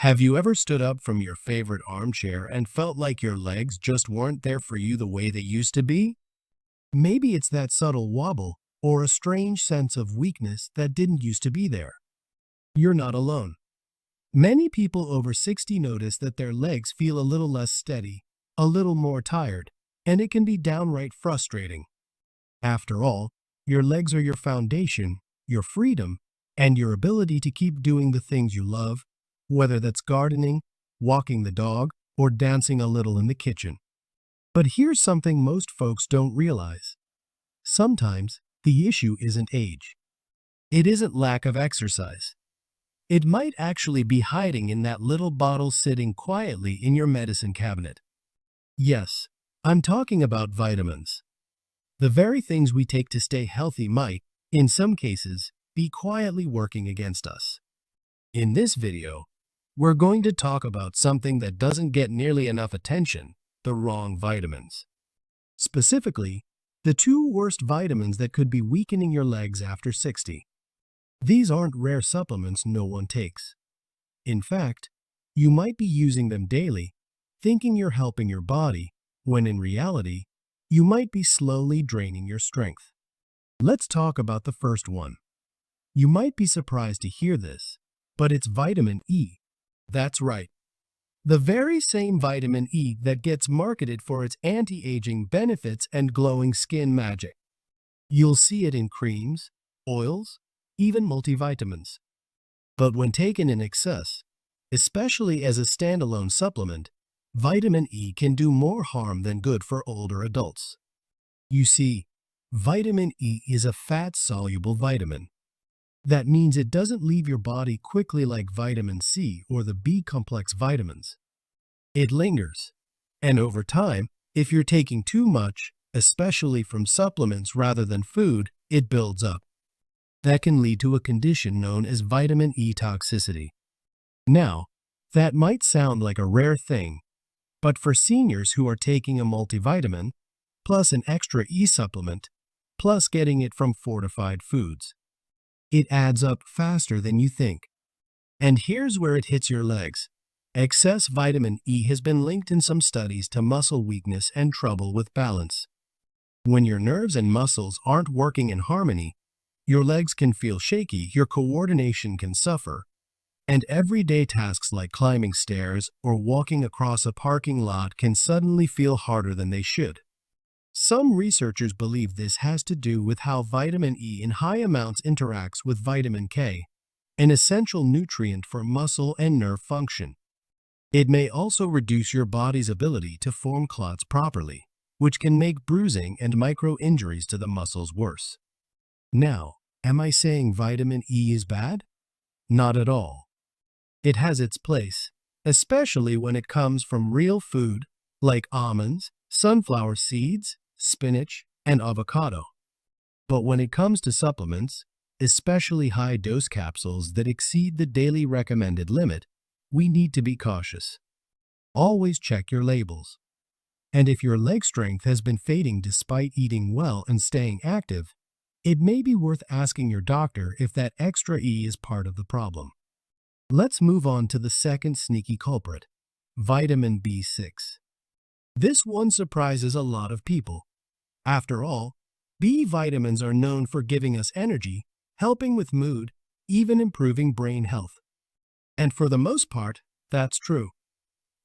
Have you ever stood up from your favorite armchair and felt like your legs just weren't there for you the way they used to be? Maybe it's that subtle wobble or a strange sense of weakness that didn't used to be there. You're not alone. Many people over 60 notice that their legs feel a little less steady, a little more tired, and it can be downright frustrating. After all, your legs are your foundation, your freedom, and your ability to keep doing the things you love, whether that's gardening, walking the dog, or dancing a little in the kitchen. But here's something most folks don't realize. Sometimes the issue isn't age. It isn't lack of exercise. It might actually be hiding in that little bottle sitting quietly in your medicine cabinet. Yes, I'm talking about vitamins. The very things we take to stay healthy might, in some cases, be quietly working against us. In this video, we're going to talk about something that doesn't get nearly enough attention: the wrong vitamins. Specifically, the two worst vitamins that could be weakening your legs after 60. These aren't rare supplements no one takes. In fact, you might be using them daily, thinking you're helping your body, when in reality, you might be slowly draining your strength. Let's talk about the first one. You might be surprised to hear this, but it's vitamin E. That's right. The very same vitamin E that gets marketed for its anti-aging benefits and glowing skin magic. You'll see it in creams, oils, even multivitamins. But when taken in excess, especially as a standalone supplement, vitamin E can do more harm than good for older adults. You see, vitamin E is a fat-soluble vitamin. That means it doesn't leave your body quickly like vitamin C or the B-complex vitamins. It lingers, and over time, if you're taking too much, especially from supplements rather than food, it builds up. That can lead to a condition known as vitamin E toxicity. Now, that might sound like a rare thing, but for seniors who are taking a multivitamin, plus an extra E supplement, plus getting it from fortified foods, it adds up faster than you think. And here's where it hits your legs. Excess vitamin E has been linked in some studies to muscle weakness and trouble with balance. When your nerves and muscles aren't working in harmony, your legs can feel shaky, your coordination can suffer, and everyday tasks like climbing stairs or walking across a parking lot can suddenly feel harder than they should. Some researchers believe this has to do with how vitamin E in high amounts interacts with vitamin K, an essential nutrient for muscle and nerve function. It may also reduce your body's ability to form clots properly, which can make bruising and micro-injuries to the muscles worse. Now, am I saying vitamin E is bad? Not at all. It has its place, especially when it comes from real food like almonds, sunflower seeds, spinach, and avocado. But when it comes to supplements, especially high-dose capsules that exceed the daily recommended limit, we need to be cautious. Always check your labels. And if your leg strength has been fading despite eating well and staying active, it may be worth asking your doctor if that extra E is part of the problem. Let's move on to the second sneaky culprit, vitamin B6. This one surprises a lot of people. After all, B vitamins are known for giving us energy, helping with mood, even improving brain health. And for the most part, that's true.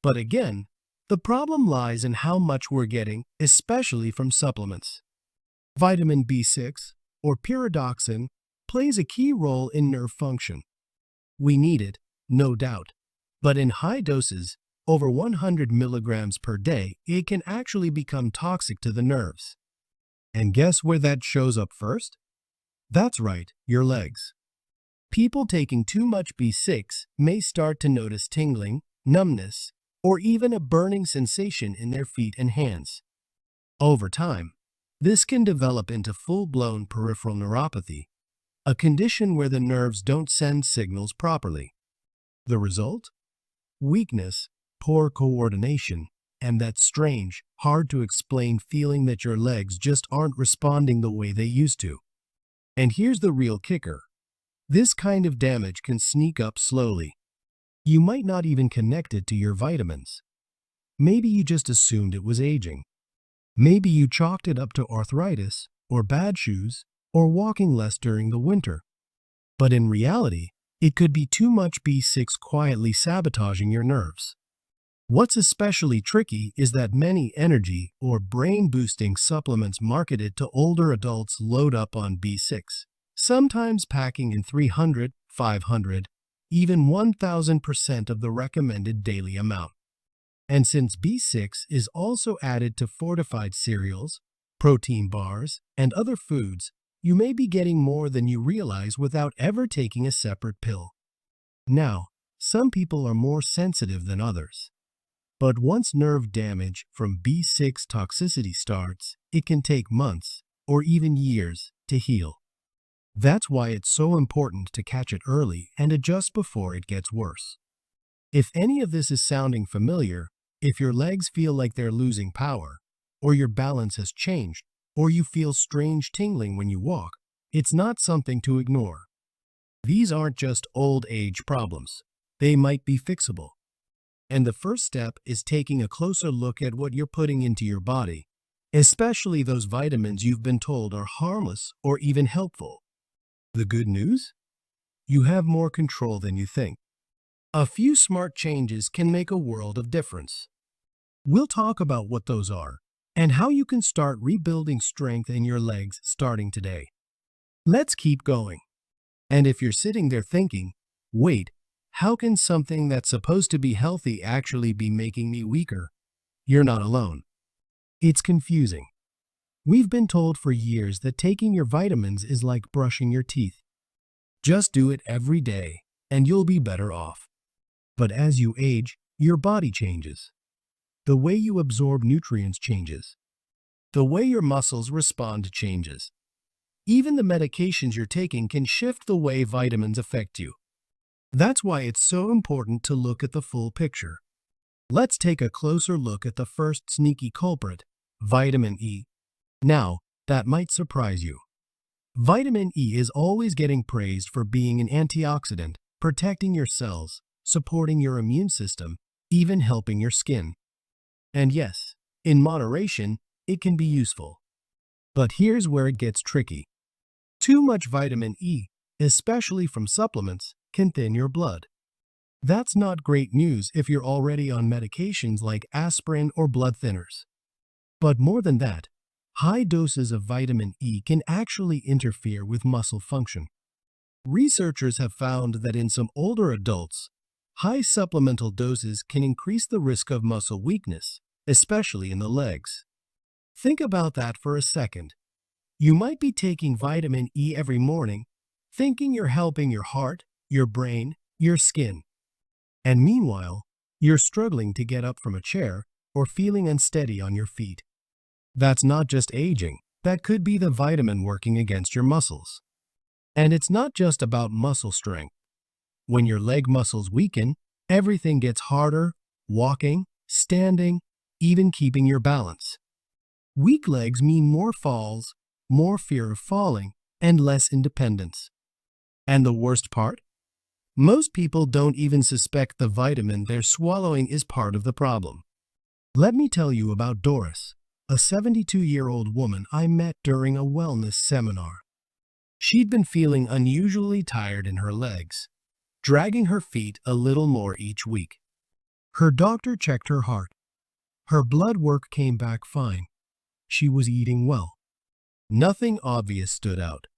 But again, the problem lies in how much we're getting, especially from supplements. Vitamin B6, or pyridoxine, plays a key role in nerve function. We need it, no doubt, but in high doses, over 100 milligrams per day, it can actually become toxic to the nerves. And guess where that shows up first? That's right, your legs. People taking too much B6 may start to notice tingling, numbness, or even a burning sensation in their feet and hands. Over time, this can develop into full-blown peripheral neuropathy, a condition where the nerves don't send signals properly. The result? Weakness, poor coordination, and that strange, hard-to-explain feeling that your legs just aren't responding the way they used to. And here's the real kicker. This kind of damage can sneak up slowly. You might not even connect it to your vitamins. Maybe you just assumed it was aging. Maybe you chalked it up to arthritis, or bad shoes, or walking less during the winter. But in reality, it could be too much B6 quietly sabotaging your nerves. What's especially tricky is that many energy or brain-boosting supplements marketed to older adults load up on B6, sometimes packing in 300, 500, even 1000% of the recommended daily amount. And since B6 is also added to fortified cereals, protein bars, and other foods, you may be getting more than you realize without ever taking a separate pill. Now, some people are more sensitive than others. But once nerve damage from B6 toxicity starts, it can take months or even years to heal. That's why it's so important to catch it early and adjust before it gets worse. If any of this is sounding familiar, if your legs feel like they're losing power, or your balance has changed, or you feel strange tingling when you walk, it's not something to ignore. These aren't just old age problems. They might be fixable. And the first step is taking a closer look at what you're putting into your body, especially those vitamins you've been told are harmless or even helpful. The good news? You have more control than you think. A few smart changes can make a world of difference. We'll talk about what those are and how you can start rebuilding strength in your legs starting today. Let's keep going. And if you're sitting there thinking, wait, how can something that's supposed to be healthy actually be making me weaker? You're not alone. It's confusing. We've been told for years that taking your vitamins is like brushing your teeth. Just do it every day, and you'll be better off. But as you age, your body changes. The way you absorb nutrients changes. The way your muscles respond changes. Even the medications you're taking can shift the way vitamins affect you. That's why it's so important to look at the full picture. Let's take a closer look at the first sneaky culprit, vitamin E. Now, that might surprise you. Vitamin E is always getting praised for being an antioxidant, protecting your cells, supporting your immune system, even helping your skin. And yes, in moderation, it can be useful. But here's where it gets tricky. Too much vitamin E, especially from supplements, can thin your blood. That's not great news if you're already on medications like aspirin or blood thinners. But more than that, high doses of vitamin E can actually interfere with muscle function. Researchers have found that in some older adults, high supplemental doses can increase the risk of muscle weakness, especially in the legs. Think about that for a second. You might be taking vitamin E every morning, thinking you're helping your heart, your brain, your skin. And meanwhile, you're struggling to get up from a chair or feeling unsteady on your feet. That's not just aging. That could be the vitamin working against your muscles. And it's not just about muscle strength. When your leg muscles weaken, everything gets harder, walking, standing, even keeping your balance. Weak legs mean more falls, more fear of falling, and less independence. And the worst part? Most people don't even suspect the vitamin they're swallowing is part of the problem. Let me tell you about Doris, a 72-year-old woman I met during a wellness seminar. She'd been feeling unusually tired in her legs, dragging her feet a little more each week. Her doctor checked her heart. Her blood work came back fine. She was eating well. Nothing obvious stood out.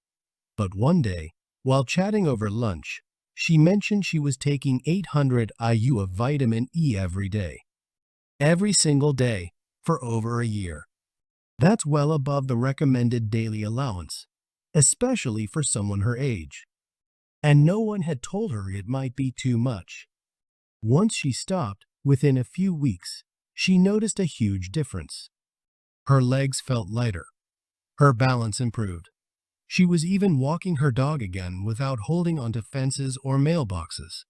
But one day, while chatting over lunch, she mentioned she was taking 800 IU of vitamin E every day. Every single day, for over a year. That's well above the recommended daily allowance, especially for someone her age. And no one had told her it might be too much. Once she stopped, within a few weeks, she noticed a huge difference. Her legs felt lighter. Her balance improved. She was even walking her dog again without holding onto fences or mailboxes.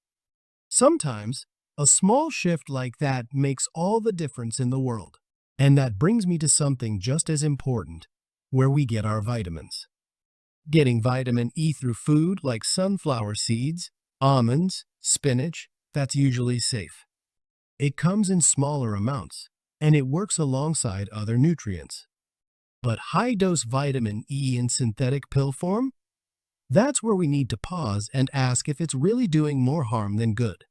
Sometimes, a small shift like that makes all the difference in the world. And that brings me to something just as important, where we get our vitamins. Getting vitamin E through food like sunflower seeds, almonds, spinach, that's usually safe. It comes in smaller amounts, and it works alongside other nutrients. But high-dose vitamin E in synthetic pill form? That's where we need to pause and ask if it's really doing more harm than good.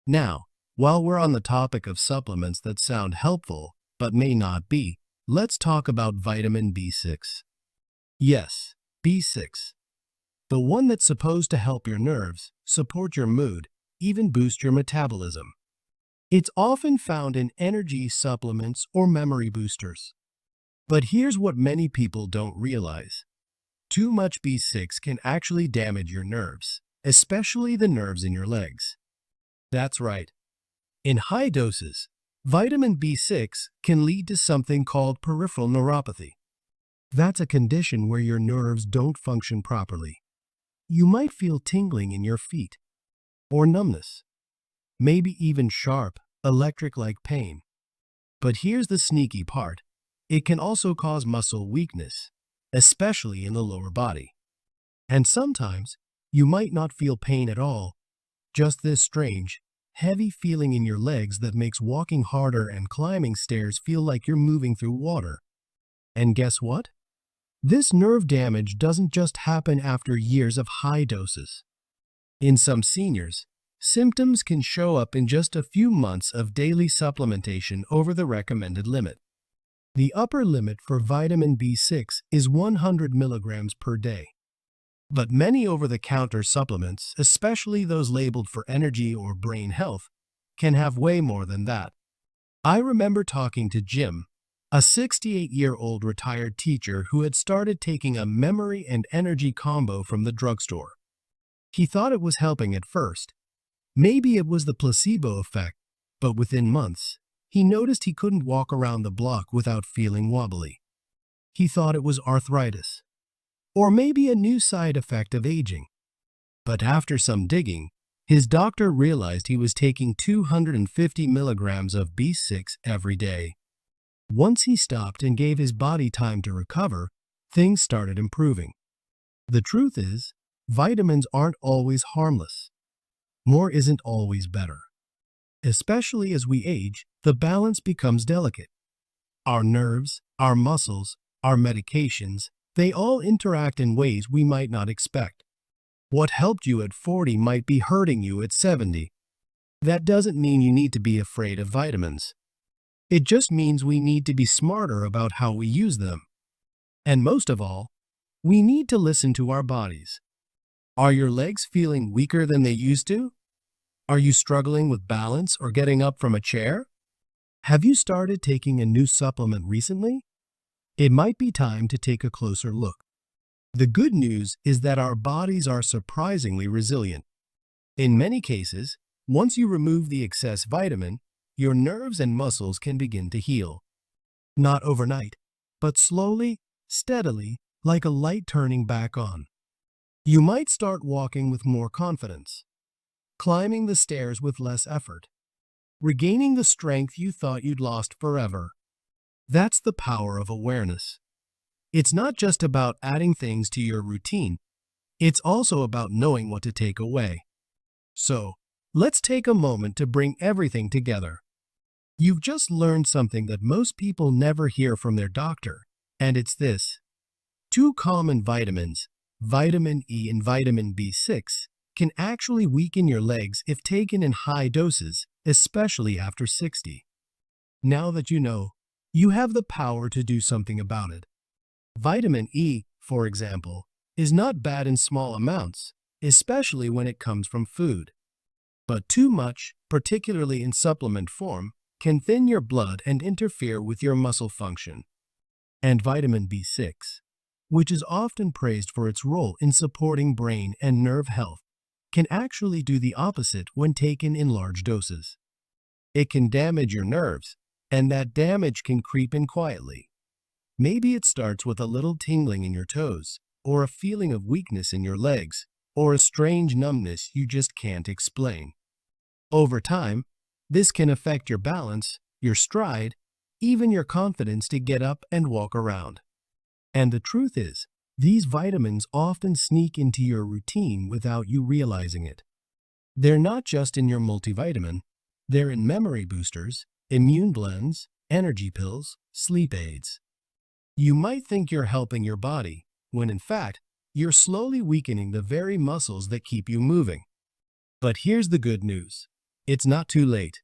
Now, while we're on the topic of supplements that sound helpful but may not be, let's talk about vitamin B6. Yes, B6. The one that's supposed to help your nerves, support your mood, even boost your metabolism. It's often found in energy supplements or memory boosters. But here's what many people don't realize. Too much B6 can actually damage your nerves, especially the nerves in your legs. That's right. In high doses, vitamin B6 can lead to something called peripheral neuropathy. That's a condition where your nerves don't function properly. You might feel tingling in your feet, or numbness, maybe even sharp, electric-like pain. But here's the sneaky part. It can also cause muscle weakness, especially in the lower body. And sometimes, you might not feel pain at all, just this strange, heavy feeling in your legs that makes walking harder and climbing stairs feel like you're moving through water. And guess what? This nerve damage doesn't just happen after years of high doses. In some seniors, symptoms can show up in just a few months of daily supplementation over the recommended limit. The upper limit for vitamin B6 is 100 milligrams per day. But many over-the-counter supplements, especially those labeled for energy or brain health, can have way more than that. I remember talking to Jim, a 68-year-old retired teacher who had started taking a memory and energy combo from the drugstore. He thought it was helping at first. Maybe it was the placebo effect, but within months, he noticed he couldn't walk around the block without feeling wobbly. He thought it was arthritis, or maybe a new side effect of aging. But after some digging, his doctor realized he was taking 250 milligrams of B6 every day. Once he stopped and gave his body time to recover, things started improving. The truth is, vitamins aren't always harmless. More isn't always better. Especially as we age, the balance becomes delicate. Our nerves, our muscles, our medications, they all interact in ways we might not expect. What helped you at 40 might be hurting you at 70. That doesn't mean you need to be afraid of vitamins. It just means we need to be smarter about how we use them. And most of all, we need to listen to our bodies. Are your legs feeling weaker than they used to? Are you struggling with balance or getting up from a chair? Have you started taking a new supplement recently? It might be time to take a closer look. The good news is that our bodies are surprisingly resilient. In many cases, once you remove the excess vitamin, your nerves and muscles can begin to heal. Not overnight, but slowly, steadily, like a light turning back on. You might start walking with more confidence, climbing the stairs with less effort, regaining the strength you thought you'd lost forever. That's the power of awareness. It's not just about adding things to your routine, it's also about knowing what to take away. So, let's take a moment to bring everything together. You've just learned something that most people never hear from their doctor, and it's this. Two common vitamins, vitamin E and vitamin B6, can actually weaken your legs if taken in high doses, especially after 60. Now that you know, you have the power to do something about it. Vitamin E, for example, is not bad in small amounts, especially when it comes from food. But too much, particularly in supplement form, can thin your blood and interfere with your muscle function. And vitamin B6, which is often praised for its role in supporting brain and nerve health, can actually do the opposite when taken in large doses. It can damage your nerves, and that damage can creep in quietly. Maybe it starts with a little tingling in your toes, or a feeling of weakness in your legs, or a strange numbness you just can't explain. Over time, this can affect your balance, your stride, even your confidence to get up and walk around. And the truth is, these vitamins often sneak into your routine without you realizing it. They're not just in your multivitamin, they're in memory boosters, immune blends, energy pills, sleep aids. You might think you're helping your body, when in fact, you're slowly weakening the very muscles that keep you moving. But here's the good news. It's not too late.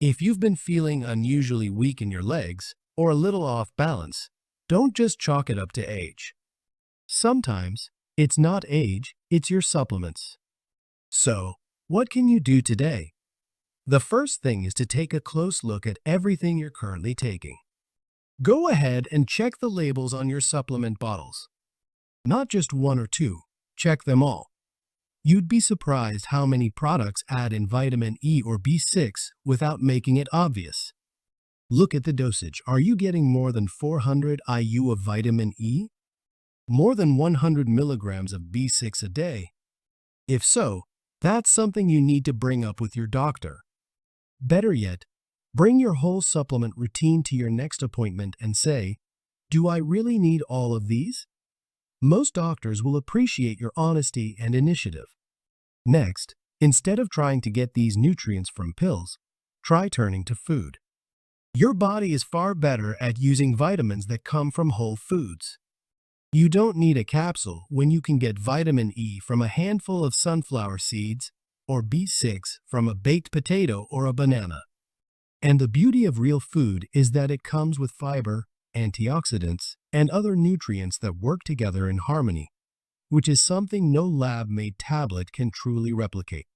If you've been feeling unusually weak in your legs or a little off balance, don't just chalk it up to age. Sometimes, it's not age, it's your supplements. So, what can you do today? The first thing is to take a close look at everything you're currently taking. Go ahead and check the labels on your supplement bottles. Not just one or two, check them all. You'd be surprised how many products add in vitamin E or B6 without making it obvious. Look at the dosage. Are you getting more than 400 IU of vitamin E? More than 100 milligrams of B6 a day? If so, that's something you need to bring up with your doctor. Better yet, bring your whole supplement routine to your next appointment and say, "Do I really need all of these?" Most doctors will appreciate your honesty and initiative. Next, instead of trying to get these nutrients from pills, try turning to food. Your body is far better at using vitamins that come from whole foods. You don't need a capsule when you can get vitamin E from a handful of sunflower seeds or B6 from a baked potato or a banana. And the beauty of real food is that it comes with fiber, antioxidants, and other nutrients that work together in harmony, which is something no lab-made tablet can truly replicate.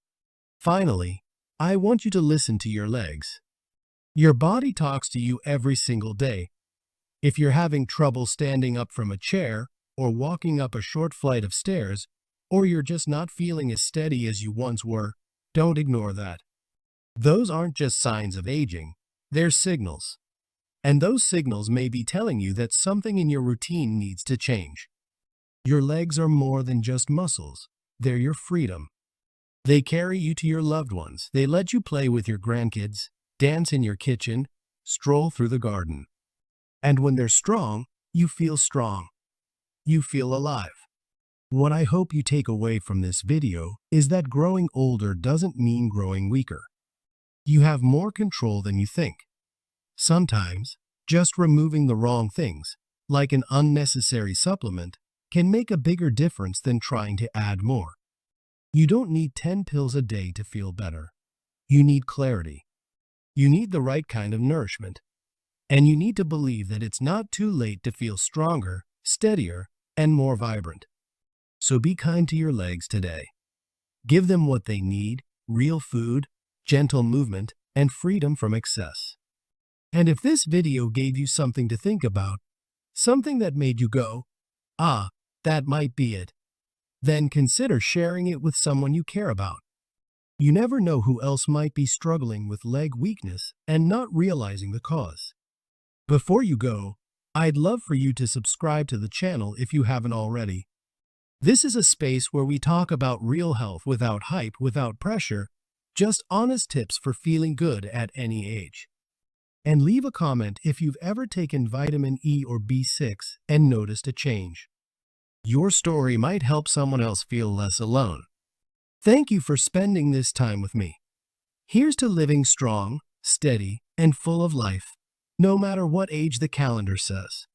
Finally, I want you to listen to your legs. Your body talks to you every single day. If you're having trouble standing up from a chair or walking up a short flight of stairs, or you're just not feeling as steady as you once were, don't ignore that. Those aren't just signs of aging, they're signals. And those signals may be telling you that something in your routine needs to change. Your legs are more than just muscles, they're your freedom. They carry you to your loved ones, they let you play with your grandkids, dance in your kitchen, stroll through the garden. And when they're strong, you feel strong. You feel alive. What I hope you take away from this video is that growing older doesn't mean growing weaker. You have more control than you think. Sometimes, just removing the wrong things, like an unnecessary supplement, can make a bigger difference than trying to add more. You don't need 10 pills a day to feel better. You need clarity. You need the right kind of nourishment. And you need to believe that it's not too late to feel stronger, steadier, and more vibrant. So be kind to your legs today. Give them what they need: real food, gentle movement, and freedom from excess. And if this video gave you something to think about, something that made you go, "Ah, that might be it," then consider sharing it with someone you care about. You never know who else might be struggling with leg weakness and not realizing the cause. Before you go, I'd love for you to subscribe to the channel if you haven't already. This is a space where we talk about real health without hype, without pressure, just honest tips for feeling good at any age. And leave a comment if you've ever taken vitamin E or B6 and noticed a change. Your story might help someone else feel less alone. Thank you for spending this time with me. Here's to living strong, steady, and full of life, no matter what age the calendar says.